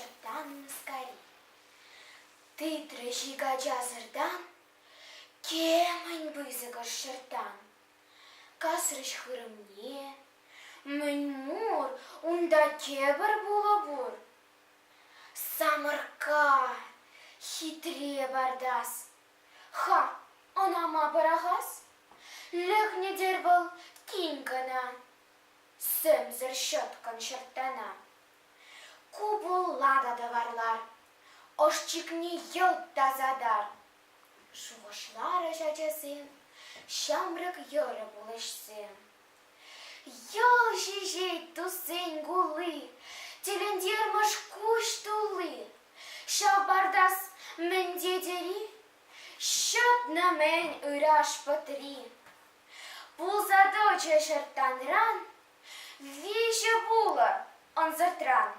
шертан скорей. Ты трещига джазердан, кемень бызыгаш шертан. Касрыш хырымне, мен мур, унда кебір булабур. Самырка, хитре бардас. Ха, анама барагас, лехне дербал кингана. Сөмзір щеткан шырттана. Кубуллада даварлар, ошчикни йылт тазадар. Шуғышлары жачасын, шамрык йыры булышсын. Йол жижей тусын гулы, телендермыш куш тулы. Шабардас мен дедери, щотна мен ыраш патри. Пулзадоча шырттан ран, виже була он затран.